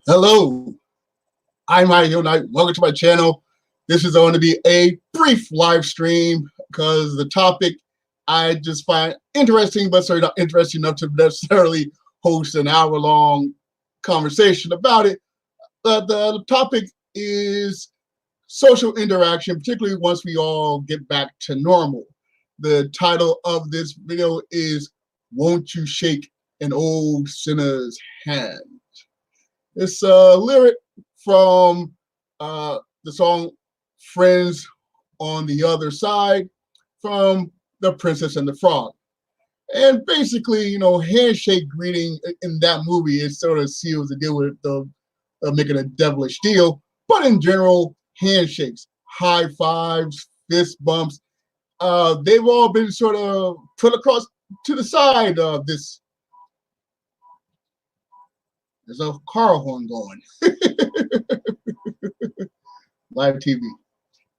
Hello, I'm Mario Knight. Welcome to my channel. This is going to be a brief live stream because the topic I just find interesting, but certainly not interesting enough to necessarily host an hour-long conversation about it. But the topic is social interaction, particularly once we all get back to normal. The title of this video is "Won't You Shake an Old Sinner's Hand?" It's a lyric from the song Friends on the Other Side from The Princess and the Frog. And basically, handshake greeting in that movie, it sort of seals the deal with the making a devilish deal. But in general, handshakes, high fives, fist bumps, they've all been sort of put across to the side of this. There's a car horn going. Live TV.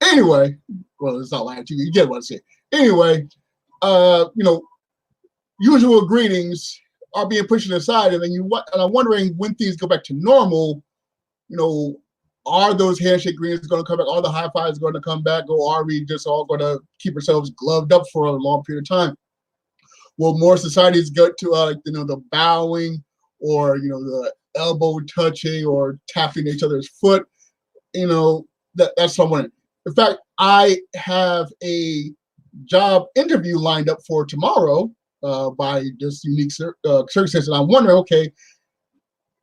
Anyway, well, it's not live TV. You get what I'm saying. Anyway, usual greetings are being pushed aside, and then and I'm wondering when things go back to normal. Are those handshake greetings going to come back? Are the high fives going to come back, or are we just all going to keep ourselves gloved up for a long period of time? Will more societies go to the bowing, or the elbow touching, or tapping each other's foot? That's someone. In fact, I have a job interview lined up for tomorrow by just unique circumstances. And I'm wondering, okay,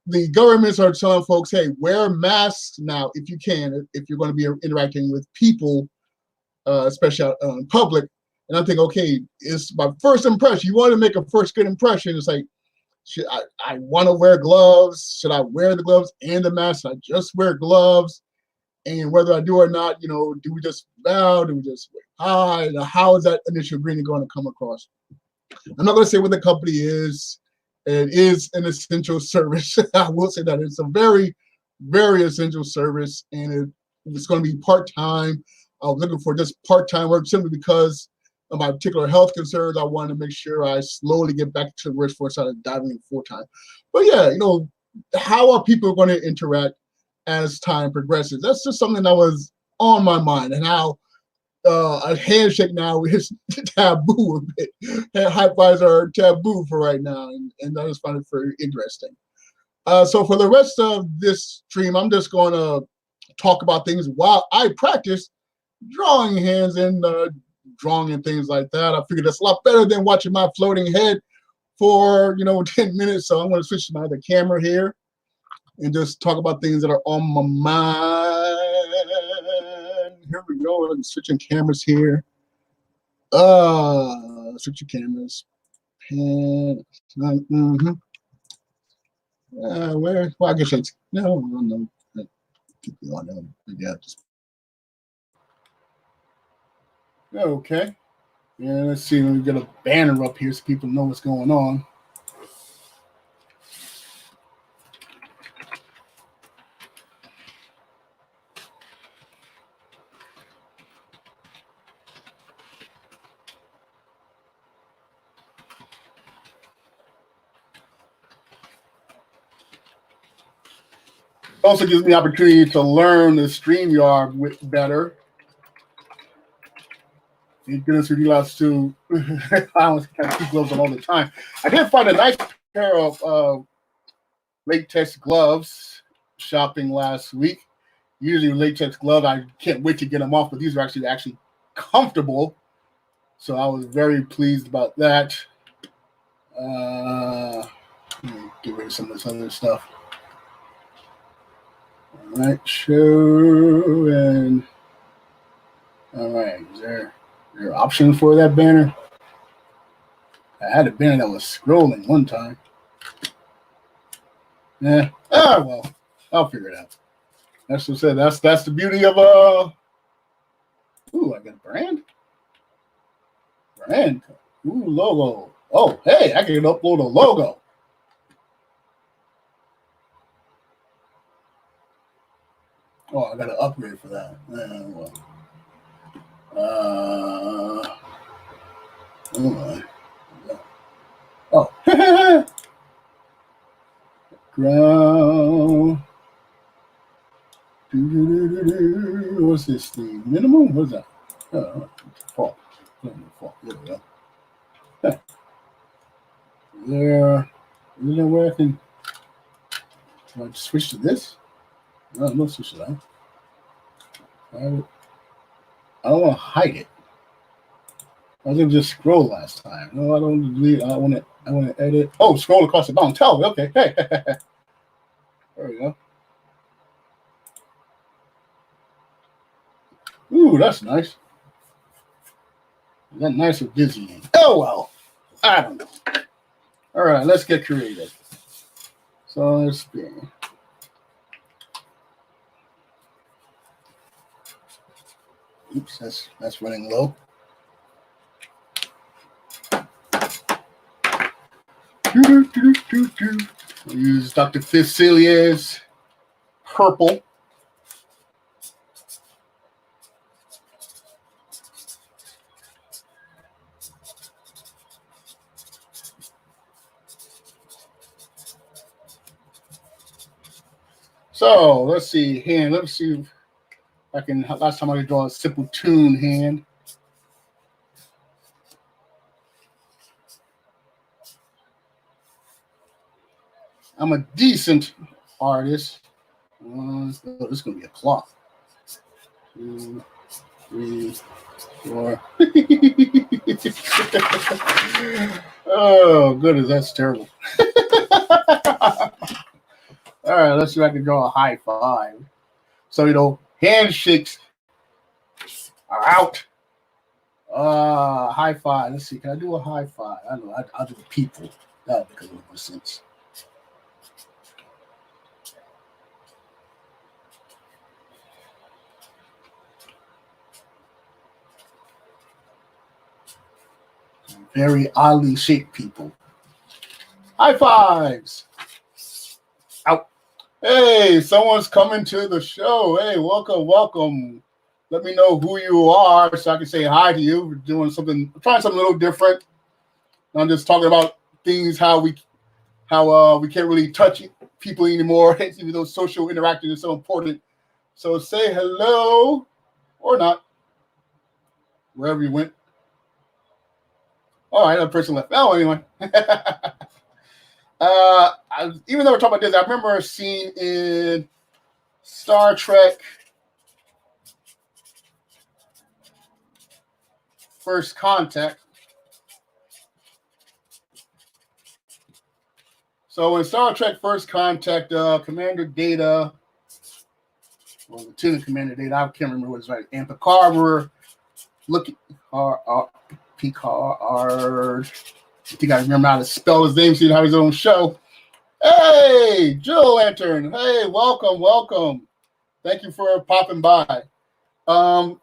the governments are telling folks, hey, wear masks now if you can, if you're going to be interacting with people, especially out in public. And I think, okay, it's my first impression. You want to make a first good impression. It's like, should I want to wear gloves? Should I wear the gloves and the mask? Should I just wear gloves? And whether I do or not, do we just bow? Do we just wait hi? How is that initial greeting going to come across? I'm not going to say what the company is. It is an essential service. I will say that it's a very, very essential service, and it's going to be part-time. I was looking for just part-time work simply because of my particular health concerns. I wanted to make sure I slowly get back to the workforce instead of diving in full-time. But yeah, how are people going to interact as time progresses? That's just something that was on my mind, and how a handshake now is taboo a bit. High fives are taboo for right now, and I just find it very interesting. So for the rest of this stream, I'm just going to talk about things while I practice drawing hands and drawing and things like that. I figured that's a lot better than watching my floating head for 10 minutes. So I'm going to switch to my other camera here and just talk about things that are on my mind. Here we go. I'm switching cameras here. Switching cameras. Pen. Where? Well, I guess it's no. Keep it on there. Yeah. Okay. Yeah. Let's see. Let me get a banner up here so people know what's going on. Also gives me the opportunity to learn the StreamYard better. Thank goodness we lost to I don't have two gloves on all the time. I did find a nice pair of latex gloves shopping last week. Usually latex gloves, I can't wait to get them off, but these are actually comfortable. So I was very pleased about that. Let me get rid of some of this other stuff. All right, show and all right. Is there an option for that banner? I had a banner that was scrolling one time. Yeah. Well, I'll figure it out. That's what I said. That's the beauty of Ooh, I got a brand. Brand. Ooh, logo. Oh, hey, I can upload a logo. Oh, I got to upgrade for that. Oh. Ground. What's this thing? Minimum? What's that? Fault. Fault. There we go. There. Isn't there where I can switch to this? No, switch to that. I don't want to hide it. I was gonna just scroll last time. No, I don't want to delete. I want to edit. Oh, scroll across the bottom. Tell me. Okay. Hey. There we go. Ooh, that's nice. Is that nice or dizzying? Oh well. I don't know. All right, let's get creative. So let's see. Oops, that's running low. We'll use Dr. Facilier's purple. So let's see hand. Let's see if I can. Last time I draw a simple tune hand. I'm a decent artist. This is going to be a clock. 2, 3, 4. Oh, goodness, that's terrible. All right, let's see if I can draw a high five. So, handshakes are out. High five. Let's see. Can I do a high five? I don't know. I'll do the people. That'll make a little more sense. Very oddly shaped people. High fives. Out. Hey, someone's coming to the show. Hey, welcome. Let me know who you are so I can say hi to you. We're doing something, trying something a little different. I'm just talking about things how we can't really touch people anymore, even though social interaction is so important. So say hello or not, wherever you went. All right, that person left. Oh, anyway. Even though we're talking about this, I remember a scene in Star Trek First Contact. So in Star Trek First Contact, Commander Data, well, Lieutenant Commander Data, I can't remember what his right, and Picard were looking, Picard, I think I remember how to spell his name so he'd have his own show. Hey, Jill Lantern. Hey, welcome. Thank you for popping by. I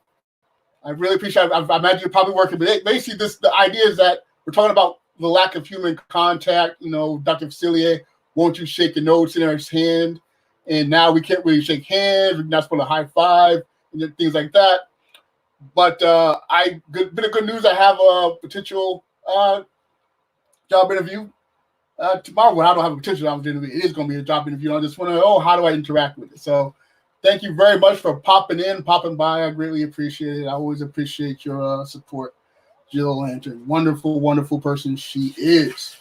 really appreciate it. I imagine you're probably working, but basically the idea is that we're talking about the lack of human contact. Dr. Facilier, won't you shake your notes in his hand? And now we can't really shake hands. We're not supposed to high five and things like that. But bit of good news. I have a potential job interview tomorrow. Well, I don't have a potential job interview. It is going to be a job interview. I just want to know, how do I interact with it? So thank you very much for popping by. I greatly appreciate it. I always appreciate your support, Jill Lantern. Wonderful person she is.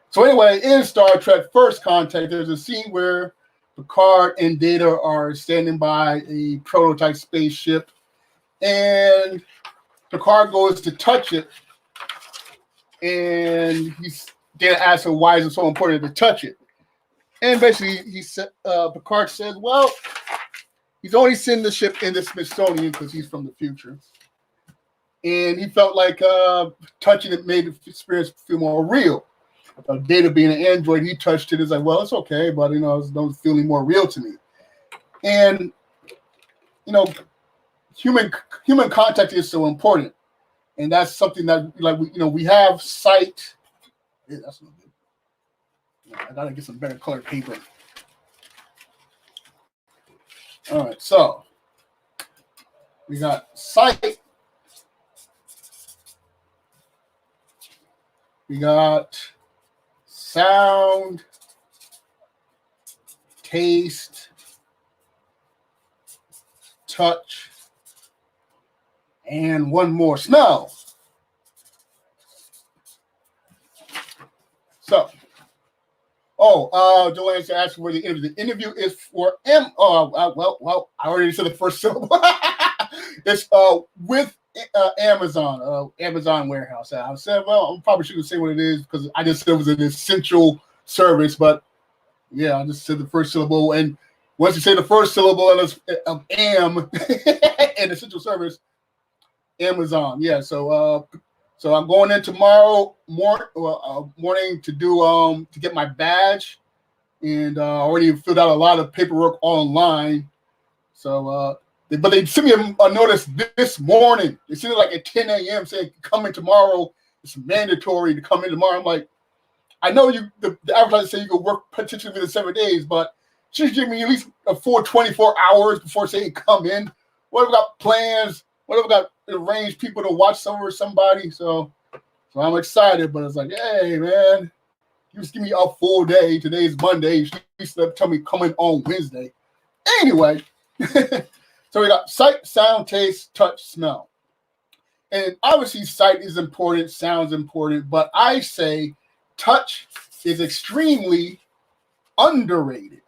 So anyway, in Star Trek First Contact, there's a scene where Picard and Data are standing by a prototype spaceship, and Picard goes to touch it, and Data asks him, why is it so important to touch it? And basically, Picard says, well, he's only seen the ship in the Smithsonian because he's from the future. And he felt like touching it made the experience feel more real. Data being an android, he touched it. It's like, well, it's okay, but it's feeling more real to me. And human contact is so important, and that's something that we have sight. Yeah, that's not good. I gotta get some better colored paper. All right, so we got sight. We got sound. taste, touch, and one more, smell. So, Joanne's asking where the interview. The interview is for well, I already said the first syllable. It's with Amazon, Amazon warehouse. I said, well, I probably shouldn't say what it is because I just said it was an essential service, but yeah, I just said the first syllable. And once you say the first syllable of am and essential service, Amazon. Yeah, so I'm going in tomorrow morning to do to get my badge, and already filled out a lot of paperwork online. So but they sent me a notice this morning. They sent it like at 10 a.m. saying come in tomorrow. It's mandatory to come in tomorrow. I'm like, I know the advertiser said you could work potentially within 7 days, but she's giving me at least a full 24 hours before saying come in. What if I got plans? What if I got arranged people to watch somebody? So I'm excited, but it's like, hey man, you just give me a full day. Today's Monday. You used to tell me come in on Wednesday. Anyway, so we got sight, sound, taste, touch, smell. And obviously sight is important, sound's important, but I say touch is extremely underrated.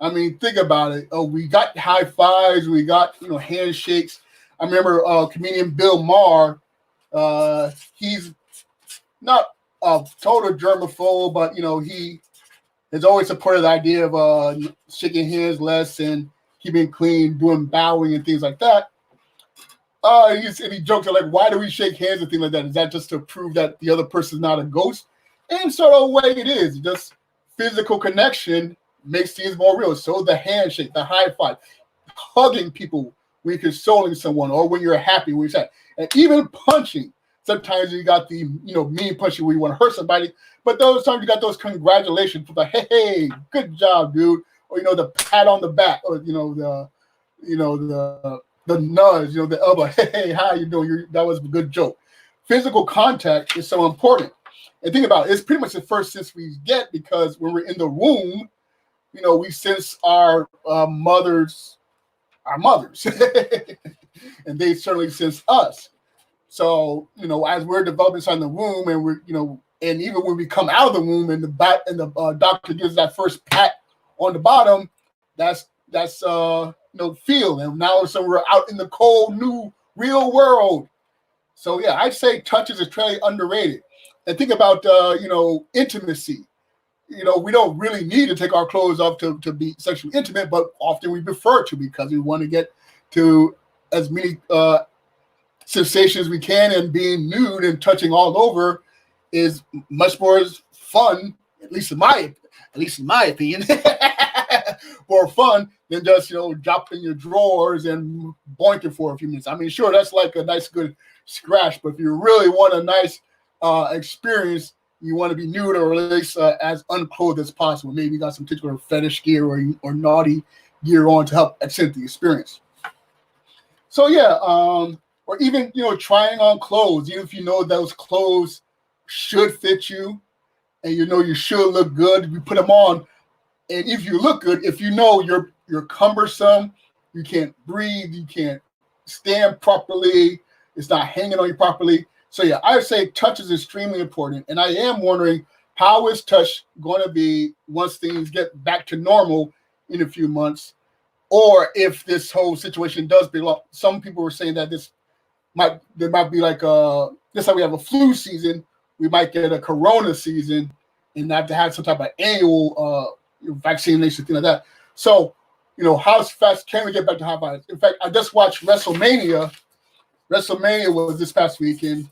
I mean, think about it. Oh, we got high fives, we got handshakes. I remember comedian Bill Maher. He's not a total germ-aphobe, but he has always supported the idea of shaking hands less and keeping clean, doing bowing and things like that. He jokes like, why do we shake hands and things like that? Is that just to prove that the other person's not a ghost? And sort of way it is. Just physical connection makes things more real. So the handshake, the high five, hugging people when you're consoling someone or when you're happy, when you're sad. And even punching. Sometimes you got the mean punching where you want to hurt somebody, but those times you got those congratulations for the hey, good job, dude, or the pat on the back, or the nudge, the elbow, hey, how you doing? That was a good joke. Physical contact is so important. And think about it, it's pretty much the first sense we get because when we're in the womb, we sense our mothers, and they certainly sense us. So, as we're developing inside the womb and we're, and even when we come out of the womb and the doctor gives that first pat on the bottom, that's feel. And now all of a sudden we're out in the cold, new, real world. So yeah, I'd say touch is extremely underrated. And think about, intimacy. We don't really need to take our clothes off to be sexually intimate, but often we prefer to because we want to get to as many sensations we can, and being nude and touching all over is much more fun, at least in my opinion, more fun than just dropping your drawers and boinking for a few minutes. I mean, sure, that's like a nice good scratch, but if you really want a nice experience, you want to be nude or at least as unclothed as possible. Maybe you got some particular fetish gear or naughty gear on to help accent the experience. So yeah, or even trying on clothes, even if those clothes should fit you, and you should look good, you put them on, and if you look good, if you're cumbersome, you can't breathe, you can't stand properly, it's not hanging on you properly. So yeah, I would say touch is extremely important, and I am wondering how is touch going to be once things get back to normal in a few months, or if this whole situation does belong. Some people were saying that there might be like just like we have a flu season, we might get a corona season and have to have some type of annual vaccination, thing like that. So, how fast can we get back to high fives? In fact, I just watched WrestleMania. WrestleMania was this past weekend.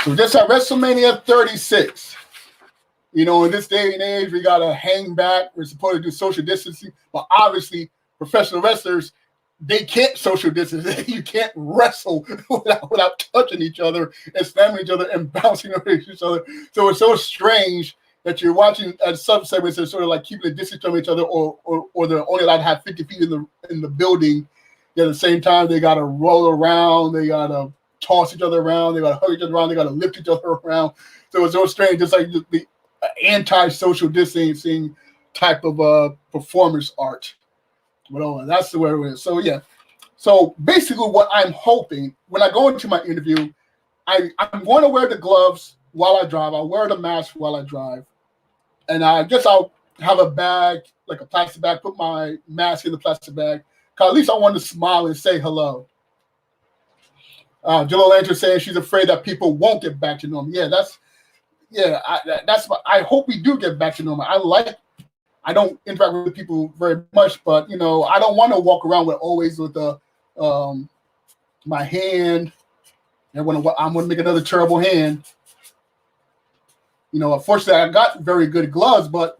So just at WrestleMania 36. In this day and age, we got to hang back. We're supposed to do social distancing. But obviously, professional wrestlers, they can't social distance. You can't wrestle without touching each other and slamming each other and bouncing over each other. So it's so strange that you're watching sub-segments that are sort of like keeping a distance from each other, or they're only allowed to have 50 feet in the building. Yet at the same time, they got to roll around, they got to toss each other around, they got to hug each other around, they got to lift each other around. So it's so strange, just like the anti-social distancing type of performance art. But that's the way it is. So yeah. So basically, what I'm hoping when I go into my interview, I'm going to wear the gloves while I drive. I'll wear the mask while I drive, and I guess I'll have a bag, like a plastic bag, put my mask in the plastic bag. Cause at least I want to smile and say hello. Jill Lantern saying she's afraid that people won't get back to normal. Yeah, that's I hope we do get back to normal. I don't interact with people very much, but I don't want to walk around with the my hand. I'm gonna make another terrible hand. Unfortunately, I got very good gloves, but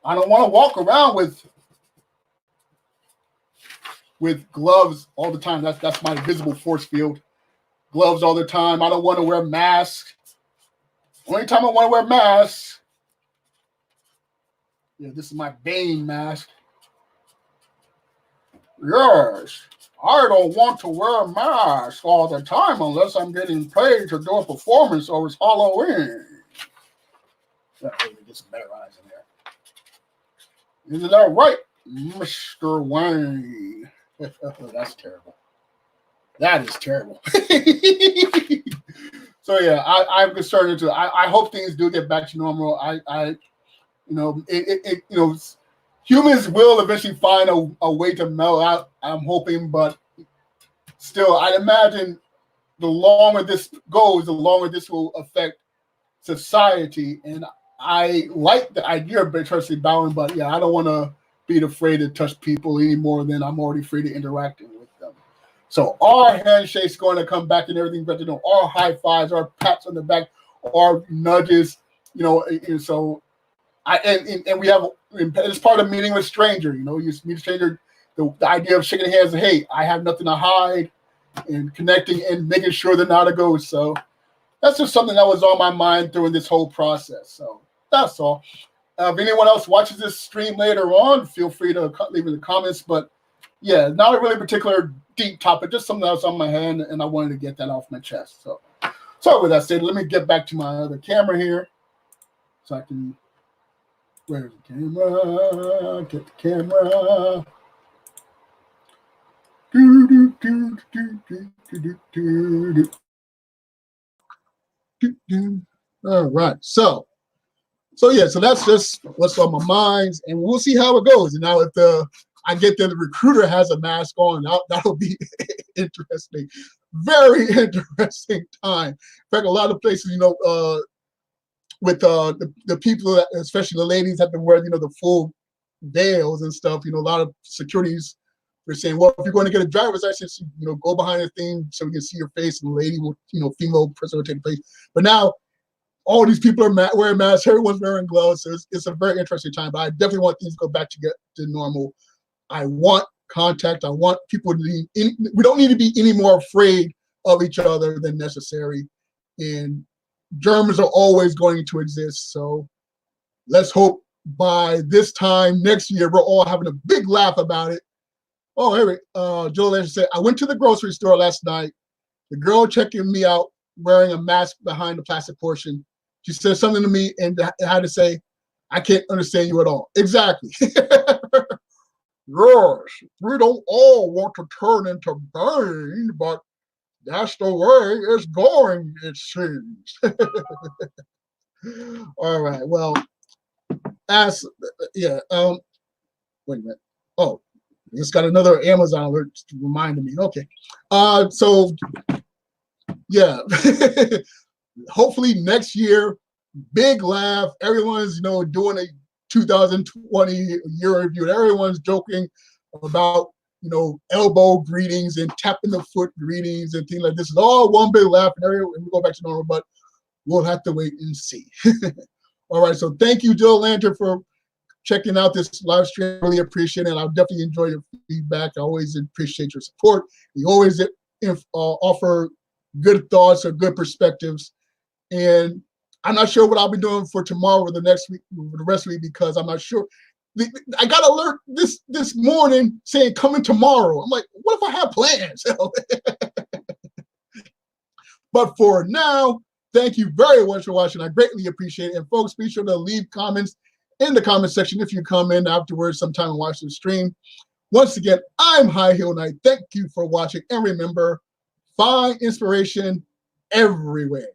I don't want to walk around with gloves all the time. That's my visible force field. Gloves all the time. I don't want to wear masks. Only time I want to wear masks. Yeah, this is my Bane mask. Yes, I don't want to wear a mask all the time unless I'm getting paid to do a performance or it's Halloween. That way we get some better eyes in there. Isn't that right, Mr. Wayne? That's terrible. That is terrible. So yeah, I'm concerned too. I hope things do get back to normal. Humans will eventually find a way to mellow out. I'm hoping, but still, I imagine the longer this goes, the longer this will affect society. And I like the idea of virtually bowing, but yeah, I don't want to be afraid to touch people any more than I'm already free to interact with them. So our handshakes going to come back and everything, but our high fives, our pats on the back, our nudges, and so and we have, it's part of meeting with a stranger. You meet a stranger, the idea of shaking hands and hey, I have nothing to hide, and connecting and making sure they're not a ghost. So that's just something that was on my mind during this whole process. So that's all. If anyone else watches this stream later on, feel free to leave in the comments. But yeah, not a really particular deep topic, just something that was on my hand, and I wanted to get that off my chest. So with that said, let me get back to my other camera here, so I can. Where's the camera? Get the camera. All right. So yeah. So that's just what's on my mind, and we'll see how it goes. And now, if I get that the recruiter has a mask on, that'll be interesting. Very interesting time. In fact, a lot of places, with the people, especially the ladies, have been wearing, the full veils and stuff. A lot of securities were saying, well, if you're going to get a driver's license, go behind the thing so we can see your face, and the lady will, female person will take the place. But now all these people are wearing masks, everyone's wearing gloves, so it's a very interesting time. But I definitely want things to go back to get to normal. I want contact. I want people to be we don't need to be any more afraid of each other than necessary. And germs are always going to exist. So let's hope by this time next year, we're all having a big laugh about it. Oh, Eric, Joel Lester said, I went to the grocery store last night. The girl checking me out wearing a mask behind the plastic portion. She said something to me and I had to say, I can't understand you at all. Exactly. Yes, we don't all want to turn into Bane, but that's the way it's going, it seems. All right. Well, wait a minute. Oh, just got another Amazon alert reminding me. Okay. So yeah. Hopefully next year, big laugh. Everyone's doing a 2020 year review. Everyone's joking about elbow greetings and tapping the foot greetings and things like this. It's all one big laugh, and we go back to normal. But we'll have to wait and see. All right. So thank you, Joe Lantern, for checking out this live stream. Really appreciate it. I'll definitely enjoy your feedback. I always appreciate your support. You always offer good thoughts or good perspectives. And I'm not sure what I'll be doing for tomorrow or the next week, or the rest of the week, because I'm not sure. I got alert this morning saying coming tomorrow. I'm like, what if I have plans? But for now, thank you very much for watching. I greatly appreciate it. And folks, be sure to leave comments in the comment section if you come in afterwards sometime and watch the stream. Once again, I'm High Heel Knight. Thank you for watching. And remember, find inspiration everywhere.